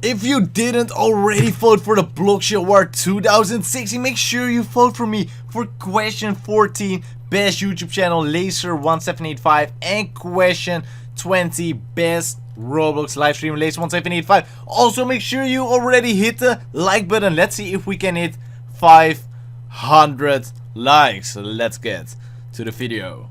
If you didn't already vote for the Blockshot Award 2016, make sure you vote for me for question 14, best YouTube channel Laser1785, and question 20, best Roblox livestream Laser1785. Also make sure you already hit the like button. Let's see if we can hit 500 likes. Let's get to the video.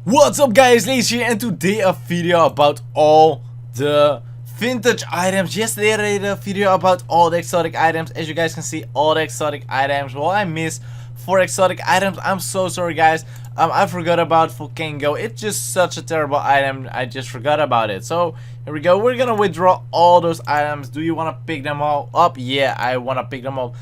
What's up guys, Laser here, and today a video about all the vintage items. Yesterday I did a video about all the exotic items. As you guys can see, all the exotic items. Well, I missed 4 exotic items. I'm so sorry guys. I forgot about Volcano. It's just such a terrible item. I just forgot about it. So here we go. We're gonna withdraw all those items. Do you want to pick them all up? Yeah, I want to pick them up.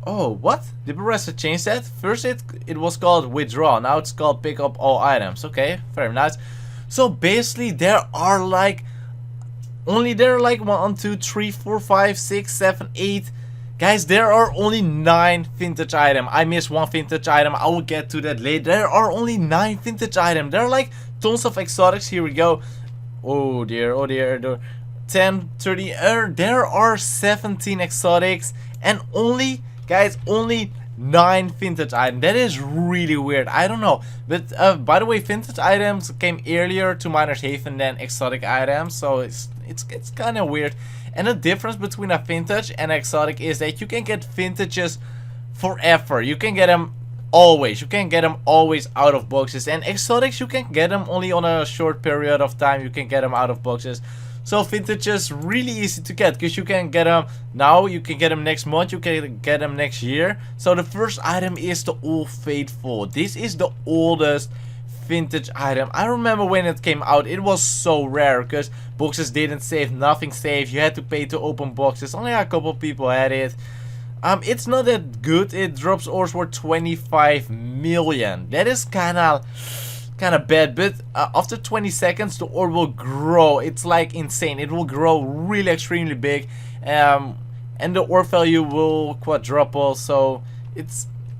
Oh, what? Did Baressa change that? First it was called withdraw. Now it's called pick up all items. Okay, very nice. So basically there are like 1, 2, 3, 4, 5, 6, 7, 8. Guys, there are only 9 vintage items. I missed 1 vintage item. I will get to that later. There are only 9 vintage items. There are like tons of exotics. Here we go. Oh dear, oh dear. 10, 30. There are 17 exotics and only, guys, only 9 vintage items. That is really weird. I don't know. But by the way, vintage items came earlier to Miners Haven than exotic items, so it's kind of weird. And the difference between a vintage and exotic is that you can get vintages forever. You can get them always. You can get them always out of boxes. And exotics, you can get them only on a short period of time. You can get them out of boxes. So vintages really easy to get because you can get them now, you can get them next month, you can get them next year. So the first item is the Old Faithful. This is the oldest vintage item. I remember when it came out, it was so rare because boxes didn't save, nothing saved. You had to pay to open boxes. Only a couple people had it. It's not that good. It drops ores worth 25 million. That is kind of bad, but after 20 seconds the ore will grow. It's like insane. It will grow really extremely big, and the ore value will quadruple. So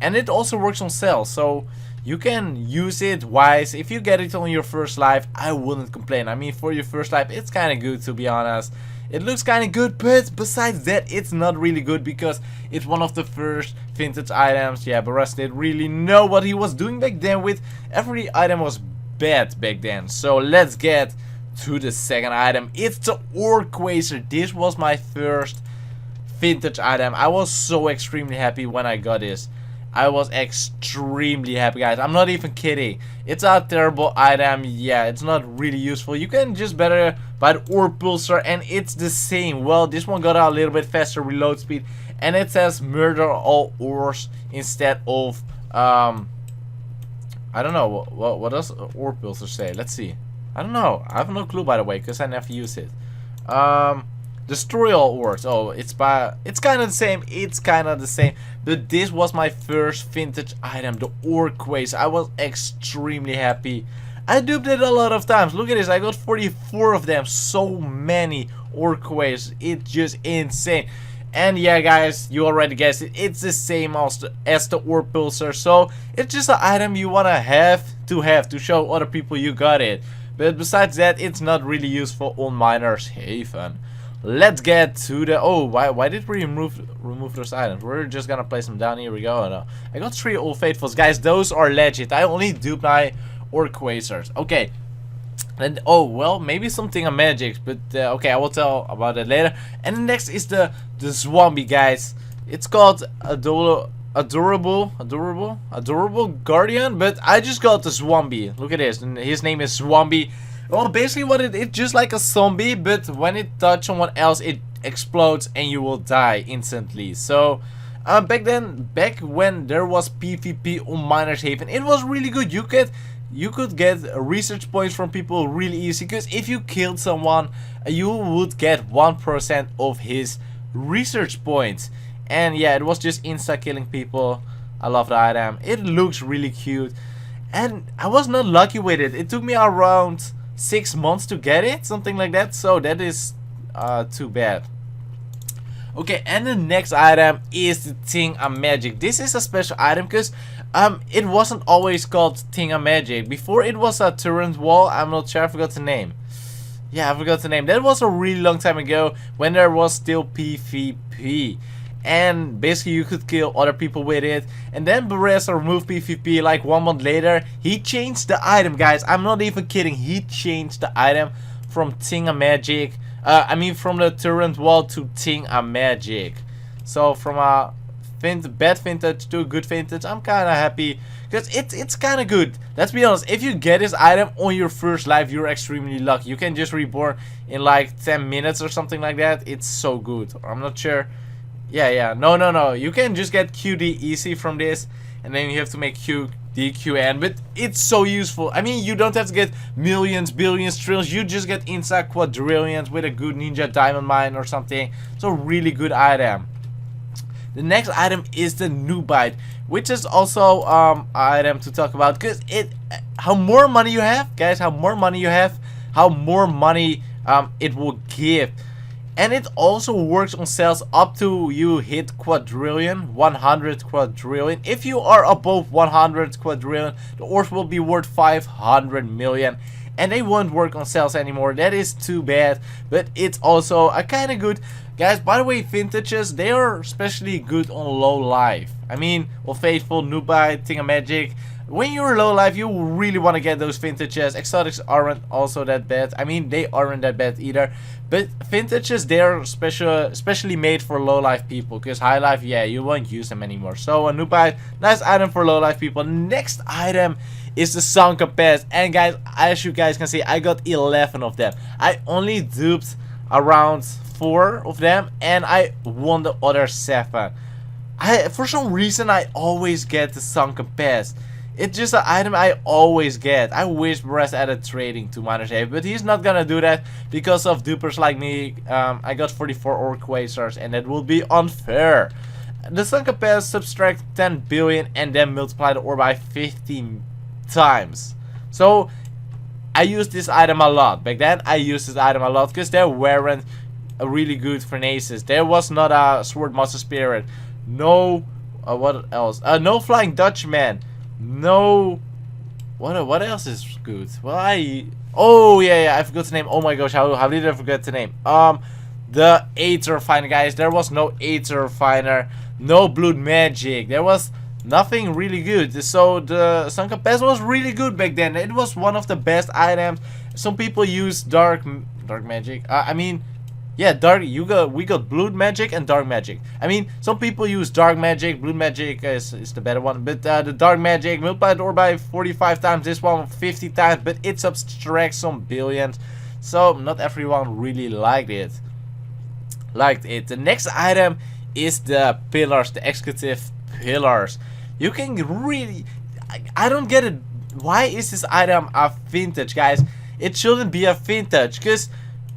and it also works on sale, so you can use it wise. If you get it on your first life, I wouldn't complain. I mean, for your first life it's kind of good, to be honest. It looks kind of good, but besides that, it's not really good because it's one of the first vintage items. Yeah, Baressa didn't really know what he was doing back then. With every item was bad back then. So let's get to the second item. It's the Ore Quasar. This was my first vintage item. I was so extremely happy when I got this. I was extremely happy, guys. I'm not even kidding. It's a terrible item. Yeah, it's not really useful. You can just better buy the ore pulsar, and it's the same. Well, this one got a little bit faster reload speed, and it says murder all ores instead of I don't know what does ore pulsar say. Let's see. I don't know. I have no clue, by the way, because I never use it. Destroy all ores. Oh, it's kind of the same. It's kind of the same. But this was my first vintage item, the Ore Quasar. I was extremely happy. I duped it a lot of times. Look at this. I got 44 of them. So many Ore Quasars. It's just insane. And yeah, guys, you already guessed it. It's the same as the Ore Pulsar. So it's just an item you want to have to show other people you got it. But besides that, it's not really useful on Miners Haven. Let's get to the... Oh, why did we remove those items? We're just gonna place them down. Here we go. No. I got 3 Old Faithfuls. Guys, those are legit. I only duped my Ore Quasars. Okay. And oh, well, maybe something on magic, but okay, I will tell about it later. And the next is the Zombie, guys. It's called Adorable Guardian, but I just got the Zombie. Look at this. And his name is Zombie. Well, basically what it's just like a zombie, but when it touches someone else, it explodes and you will die instantly. So back when there was PvP on Miners Haven, it was really good. You could get research points from people really easy, because if you killed someone, you would get 1% of his research points. And yeah, it was just insta killing people. I love the item. It looks really cute, and I was not lucky with it. It took me around 6 months to get it, something like that. So that is too bad. Okay, and the next item is the Thing-a-Magic. This is a special item because it wasn't always called Thing-a-Magic. Before it was a turret wall. I'm not sure, I forgot the name. Yeah, I forgot the name. That was a really long time ago when there was still PvP. And basically you could kill other people with it. And then Beressa removed PvP like 1 month later. He changed the item, guys. I'm not even kidding. He changed the item from Thing-a-Magic. I mean from the turret wall to Thing-a-Magic. So from a bad vintage to a good vintage, I'm kind of happy. Because it's kind of good. Let's be honest, if you get this item on your first life, you're extremely lucky. You can just reborn in like 10 minutes or something like that. It's so good. I'm not sure. Yeah. No. You can just get QD easy from this. And then you have to make QN. But it's so useful. I mean, you don't have to get millions, billions, trillions. You just get inside quadrillions with a good ninja diamond mine or something. It's a really good item. The next item is the Boomite, which is also an item to talk about, because how more money you have, guys, how more money you have, how more money it will give. And it also works on cells up to you hit quadrillion, 100 quadrillion. If you are above 100 quadrillion, the ores will be worth 500 million. And they won't work on cells anymore. That is too bad. But it's also a kind of good. Guys, by the way, vintages, they are especially good on low life. I mean, well, Faithful, Boomite, Thing-a-Magic. When you're low life, you really want to get those vintages. Exotics aren't also that bad. I mean, they aren't that bad either. But vintages, they are specially made for low life people. Because high life, yeah, you won't use them anymore. So a Boomite, nice item for low life people. Next item is the Sunken pest. And guys, as you guys can see, I got 11 of them. I only duped around 4 of them, and I won the other 7. For some reason, I always get the Sunken pest. It's just an item I always get. I wish Brest added trading to minus 8, but he's not gonna do that because of dupers like me. I got 44 ore quasars, and that will be unfair. The Sunken pest subtract 10 billion and then multiply the ore by 15 times. So I used this item a lot. Back then I used this item a lot because there weren't a really good furnaces. There was not a sword master spirit. No what else? No flying Dutchman. No what else is good? Well, oh yeah, I forgot the name. Oh my gosh, how did I forget the name? The Aether Refiner, guys. There was no Aether Refiner, no blood magic. There was nothing really good. So the Sunken pest was really good back then. It was one of the best items. Some people use dark magic. I mean, yeah, we got blood magic and dark magic. I mean, some people use dark magic. Blood magic is the better one. But the dark magic multiplied ore by 45 times. This one 50 times. But it subtracts some billions. So not everyone really liked it. The next item is the pillars, the executive pillars. You can really, I don't get it. Why is this item a vintage, guys? It shouldn't be a vintage, because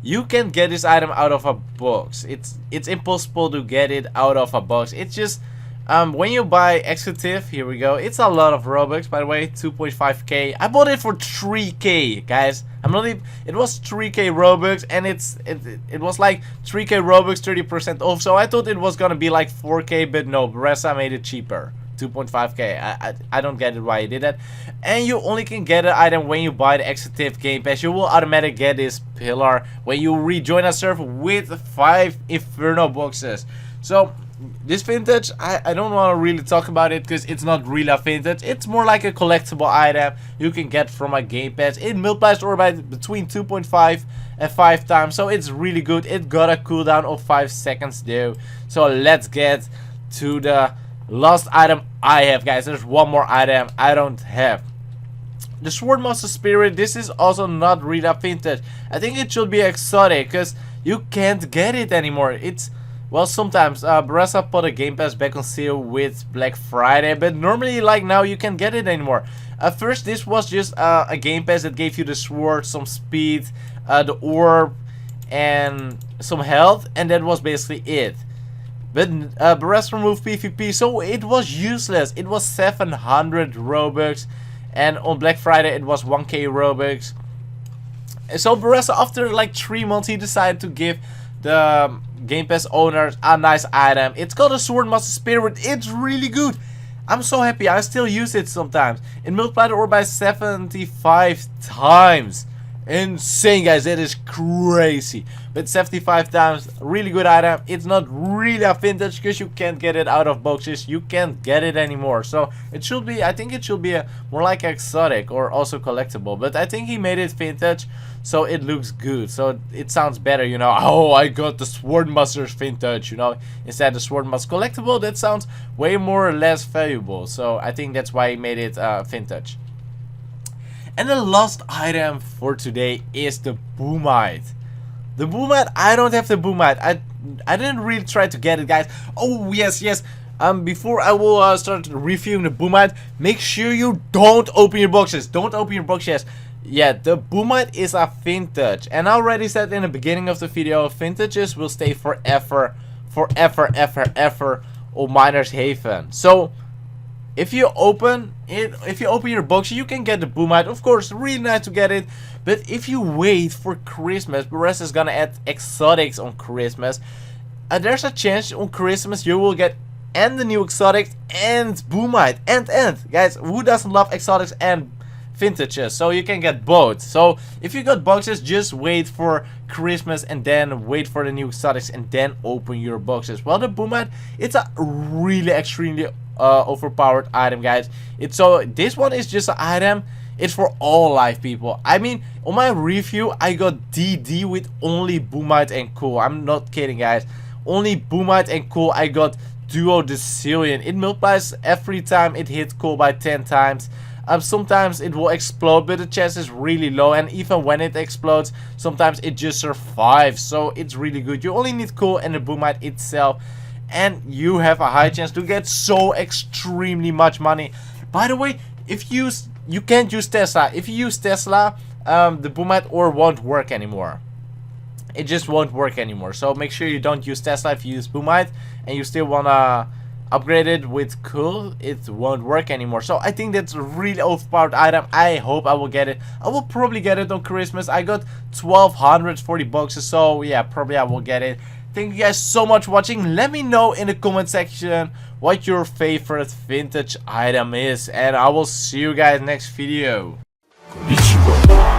you can get this item out of a box. It's impossible to get it out of a box. It's just when you buy executive, here we go. It's a lot of Robux, by the way, 2.5k. I bought it for 3k, guys. I'm not even, it was 3k Robux, and it was like 3k Robux, 30% off. So I thought it was gonna be like 4k, but no, Beressa made it cheaper. 2.5k. I don't get it why he did that. And you only can get an item when you buy the executive game pass. You will automatically get this pillar when you rejoin a server with 5 inferno boxes. So this vintage, I don't want to really talk about it because it's not really a vintage. It's more like a collectible item you can get from a game pass. It multiplies ore by between 2.5 and 5 times, so it's really good. It got a cooldown of 5 seconds though. So let's get to the last item I have, guys. There's one more item I don't have. The Swordmaster Spirit. This is also not really a vintage. I think it should be exotic because you can't get it anymore. It's, well, sometimes Beressa put a game pass back on sale with Black Friday, but normally like now you can't get it anymore. At first this was just a game pass that gave you the sword, some speed, the orb, and some health, and that was basically it. But Beressa removed PvP, so it was useless. It was 700 Robux, and on Black Friday it was 1k Robux. So Beressa, after like 3 months, he decided to give the Game Pass owners a nice item. It's called a Swordmaster Spirit. It's really good. I'm so happy. I still use it sometimes. It multiplied the ore by 75 times. Insane, guys. That is crazy. But 75 times, really good item. It's not really a vintage because you can't get it out of boxes. You can't get it anymore. So it should be, I think it should be a more like exotic or also collectible. But I think he made it vintage, so it looks good. So it sounds better, you know. Oh, I got the Swordmaster's vintage, you know. Instead the Swordmaster collectible, that sounds way more or less valuable. So I think that's why he made it vintage. And the last item for today is the Boomite. The Boomite, I don't have the Boomite. I didn't really try to get it, guys. Oh, yes. Before I will start reviewing the Boomite, make sure you don't open your boxes. Don't open your boxes. Yeah, the Boomite is a vintage. And I already said in the beginning of the video, vintages will stay forever on Miner's Haven. So if you open your box, you can get the Boomite. Of course, really nice to get it. But if you wait for Christmas, Perez is gonna add exotics on Christmas. There's a chance on Christmas you will get and the new exotics and Boomite. And guys, who doesn't love exotics and vintages? So you can get both. So if you got boxes, just wait for Christmas and then wait for the new exotics and then open your boxes. Well, the Boomite, it's a really extremely overpowered item, guys. This one is just an item. It's for all life people. I mean, on my review I got DD with only Boomite and cool. I'm not kidding, guys. Only Boomite and cool. I got Duo Decillion. It multiplies every time it hits cool by 10 times. Sometimes it will explode, but the chance is really low, and even when it explodes, sometimes it just survives. So it's really good. You only need cool and the Boomite itself, and you have a high chance to get so extremely much money. By the way, if you can't use Tesla. If you use Tesla, the Boomite ore won't work anymore. It just won't work anymore. So make sure you don't use Tesla if you use Boomite and you still wanna upgrade it with cool. It won't work anymore. So I think that's a really overpowered item. I hope I will get it. I will probably get it on Christmas. I got 1240 boxes, so yeah, probably I will get it. Thank you guys so much for watching. Let me know in the comment section what your favorite vintage item is, and I will see you guys next video. Konnichiwa.